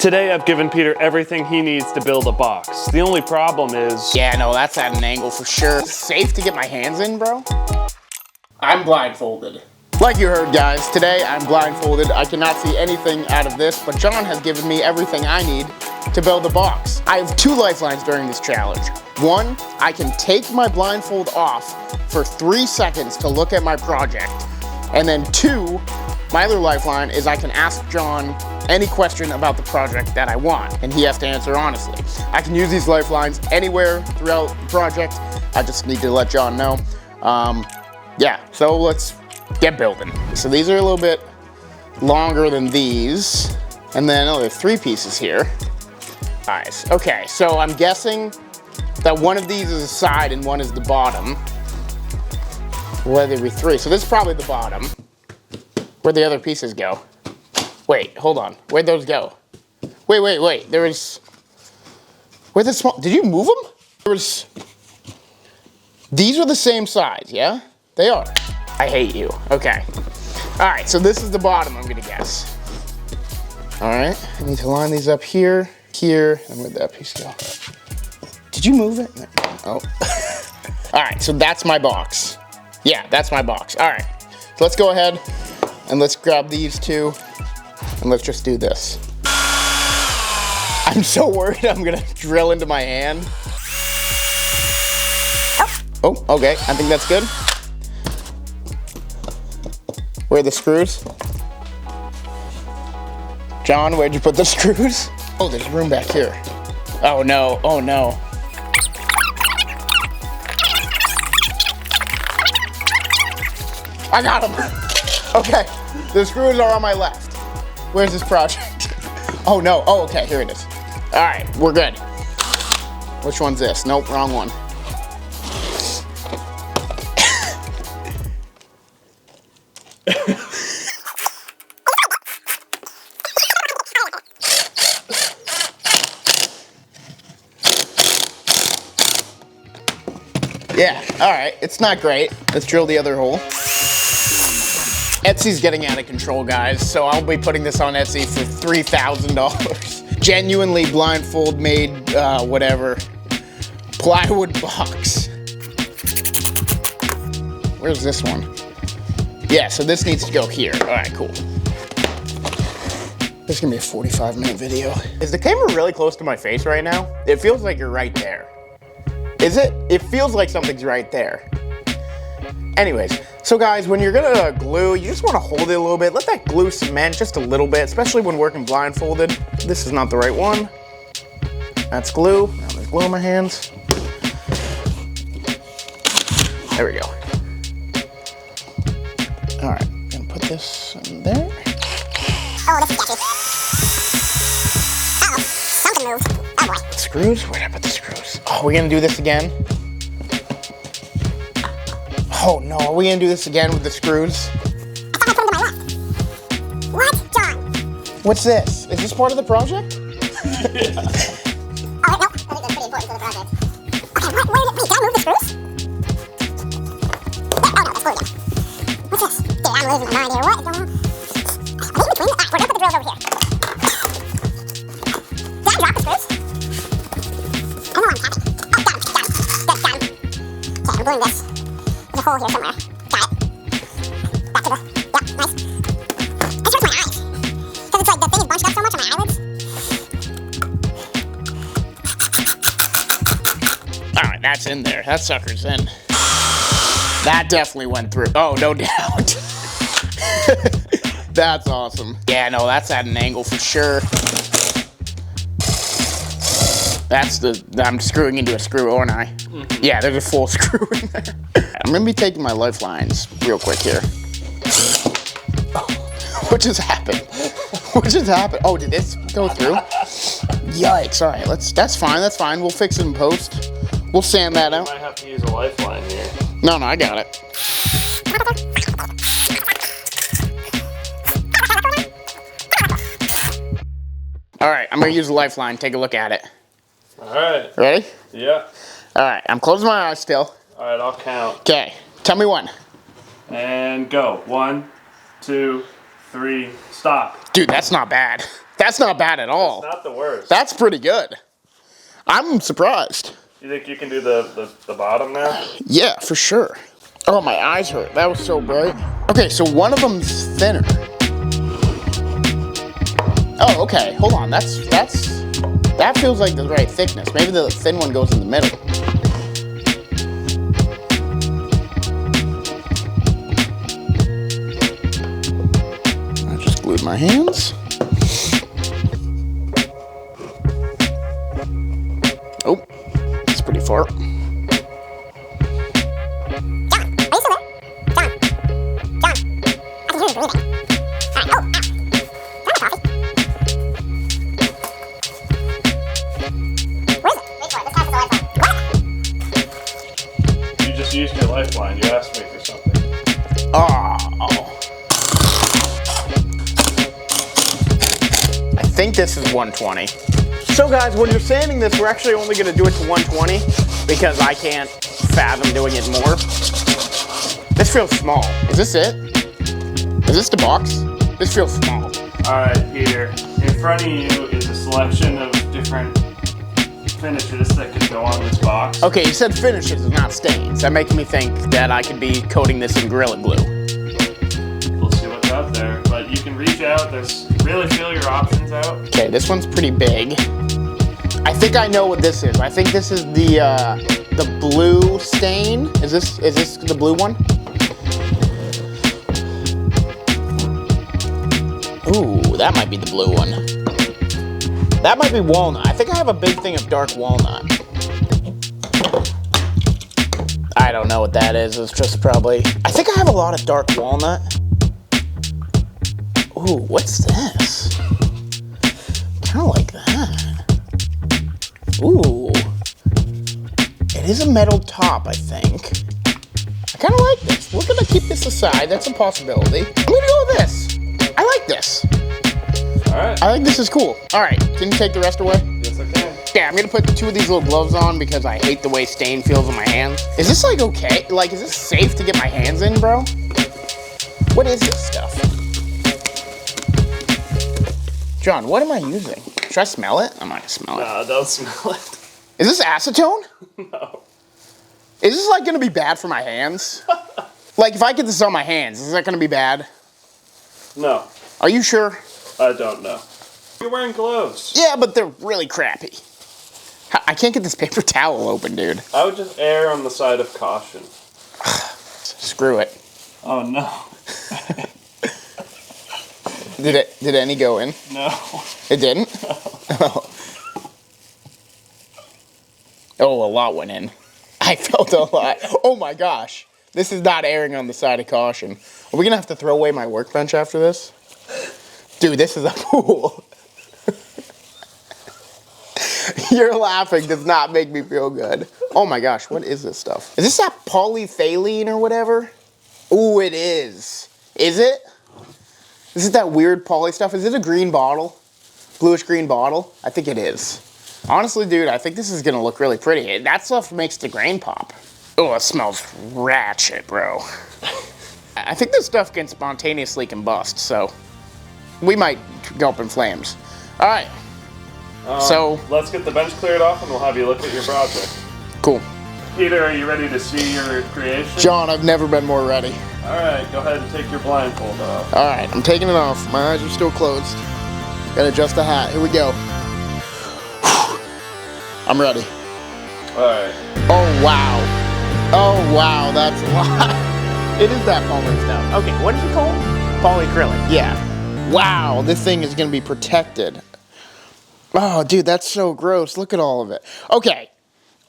Today I've given Peter everything he needs to build a box. The only problem is... Yeah, no, that's at an angle for sure. Safe to get my hands in, bro? I'm blindfolded. Like you heard, guys, today I'm blindfolded. I cannot see anything out of this, but John has given me everything I need to build a box. I have 2 lifelines during this challenge. 1, I can take my blindfold off for 3 seconds to look at my project. And then 2, my other lifeline is I can ask John any question about the project that I want, and he has to answer honestly. I can use these lifelines anywhere throughout the project. I just need to let John know. Yeah, so let's get building. So these are a little bit longer than these. And then, oh, there's 3 pieces here. Nice. Okay, so I'm guessing that one of these is a side and one is the bottom. Well, there'd be 3. So this is probably the bottom. Where'd the other pieces go? Wait, hold on. Where'd those go? Wait. There was... Where'd the small... Did you move them? There was... These are the same size, yeah? They are. I hate you. Okay. All right, so this is the bottom, I'm gonna guess. All right, I need to line these up here, here, and where'd that piece go? Did you move it? Oh. All right, so that's my box. Yeah, that's my box. All right, so let's go ahead and let's grab these 2 and let's just do this. I'm so worried I'm gonna drill into my hand. Oh, okay, I think that's good. Where are the screws? John, where'd you put the screws? Oh, there's room back here. Oh no, oh no. I got them. Okay, the screws are on my left. Where's this project? Oh no, oh okay, here it is. All right, we're good. Which one's this? Nope, wrong one. Yeah, all right, it's not great. Let's drill the other hole. Etsy's getting out of control, guys, so I'll be putting this on Etsy for $3,000. Genuinely blindfold made, whatever, plywood box. Where's this one? Yeah, so this needs to go here. All right, cool. This is gonna be a 45-minute video. Is the camera really close to my face right now? It feels like you're right there. Is it? It feels like something's right there. Anyways, so guys, when you're gonna glue, you just wanna hold it a little bit. Let that glue cement just a little bit, especially when working blindfolded. This is not the right one. That's glue. Now there's glue in my hands. There we go. All right, I'm gonna put this in there. Oh, this is sketchy. Uh-oh, something moved. Oh boy. Screws? Where'd I put the screws? Oh, we're gonna do this again? Oh no, are we gonna do this again with the screws? I thought I put them to my left. What, John? What's this? Is this part of the project? Yeah. Oh, no, I think that's pretty important for the project. Okay, wait, did I move the screws? Oh no, that's glue again. What's this? Dude, I'm losing my mind here. What is going on? Are they in between? Alright, we're gonna put the drills over here. Did I drop the screws? I know I'm tapping. Oh, got him. Good, got him. Okay, I'm gluing this. There's a hole here somewhere. Got it. Back to the, yep, nice. This hurts my eyes. Because it's like the thing is bunched up so much on my eyelids. All right, that's in there. That sucker's in. That definitely went through. Oh, no doubt. That's awesome. Yeah, no, that's at an angle for sure. That's I'm screwing into a screw, aren't I? Mm-hmm. Yeah, there's a full screw in there. I'm gonna be taking my lifelines real quick here. What just happened? What just happened? Oh, did this go through? Yikes, all right, that's fine. We'll fix it in post. We'll sand that out. You might have to use a lifeline here. No, I got it. All right, I'm gonna use a lifeline. Take a look at it. All right. Ready? Yeah. All right, I'm closing my eyes still. All right, I'll count. Okay, tell me when. And go. 1, 2, 3, stop. Dude, that's not bad. That's not bad at all. It's not the worst. That's pretty good. I'm surprised. You think you can do the bottom now? Yeah, for sure. Oh, my eyes hurt. That was so bright. Okay, so one of them's thinner. Oh, okay. Hold on. That feels like the right thickness. Maybe the thin one goes in the middle. I just glued my hands. Oh, it's pretty far. You just used your lifeline. You asked me for something. Oh. I think this is 120. So guys, when you're sanding this, we're actually only gonna do it to 120 because I can't fathom doing it more. This feels small. Is this it? Is this the box? This feels small. All right, Peter. In front of you is a selection of different finishes that could go on this box. Okay, you said finishes, not stains. That makes me think that I could be coating this in Gorilla Glue. We'll see what's out there, but you can reach out. There's really feel your options out. Okay, this one's pretty big. I think I know what this is. I think this is the blue stain. Is this the blue one? Ooh, that might be the blue one. That might be walnut. I think I have a big thing of dark walnut. I don't know what that is. It's just probably... I think I have a lot of dark walnut. Ooh, what's this? Kind of like that. Ooh. It is a metal top, I think. I kind of like this. We're gonna keep this aside. That's a possibility. I'm gonna go with this. I like this. All right. I think this is cool. All right, can you take the rest away? Yes, I can. Yeah, I'm gonna put 2 of these little gloves on because I hate the way stain feels on my hands. Is this like okay? Like, is this safe to get my hands in, bro? What is this stuff? John, what am I using? Should I smell it? I'm not gonna smell it. No, don't smell it. Is this acetone? No. Is this like gonna be bad for my hands? Like, if I get this on my hands, is that gonna be bad? No. Are you sure? I don't know. You're wearing gloves. Yeah, but they're really crappy. I can't get this paper towel open, dude. I would just err on the side of caution. Screw it. Oh no. Did any go in? No. It didn't? Oh. Oh, a lot went in. I felt a lot. Oh my gosh. This is not erring on the side of caution. Are we gonna have to throw away my workbench after this? Dude, this is a pool. Your laughing does not make me feel good. Oh my gosh, what is this stuff? Is this that polyethylene or whatever? Ooh, it is. Is it? Is it that weird poly stuff? Is it a green bottle? Bluish green bottle? I think it is. Honestly, dude, I think this is gonna look really pretty. That stuff makes the grain pop. Oh, it smells ratchet, bro. I think this stuff can spontaneously combust, so we might go up in flames. All right. So let's get the bench cleared off and we'll have you look at your project. Cool. Peter, are you ready to see your creation? John, I've never been more ready. All right, go ahead and take your blindfold off. All right, I'm taking it off. My eyes are still closed. Gotta adjust the hat. Here we go. I'm ready. All right. Oh, wow. Oh, wow, that's a lot. It is that poly stuff. Okay, what is it called? Polyacrylic, yeah. Wow, this thing is gonna be protected. Oh, dude, that's so gross. Look at all of it. Okay,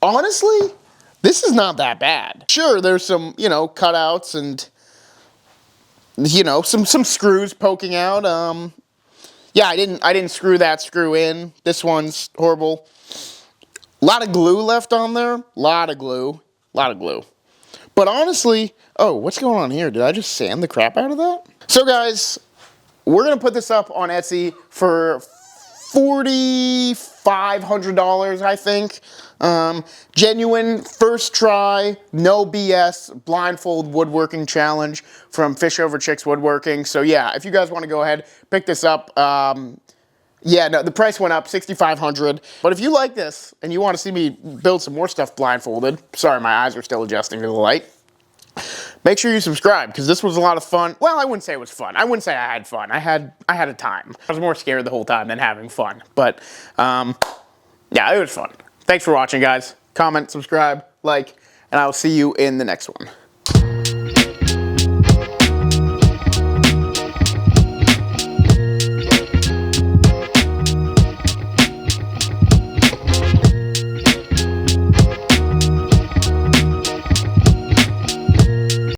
honestly, this is not that bad. Sure, there's some, cutouts and, some screws poking out. Yeah, I didn't screw that screw in. This one's horrible. A lot of glue left on there. Lot of glue. But honestly, oh, what's going on here? Did I just sand the crap out of that? So guys, we're gonna put this up on Etsy for $4,500, I think. Genuine, first try, no BS, blindfold woodworking challenge from Fish Over Chicks Woodworking. So yeah, if you guys want to go ahead, pick this up. Yeah, no, the price went up, $6,500. But if you like this and you want to see me build some more stuff blindfolded, sorry, my eyes are still adjusting to the light. Make sure you subscribe, because this was a lot of fun. Well, I wouldn't say it was fun. I wouldn't say I had fun. I had a time. I was more scared the whole time than having fun. But, yeah, it was fun. Thanks for watching, guys. Comment, subscribe, like, and I will see you in the next one.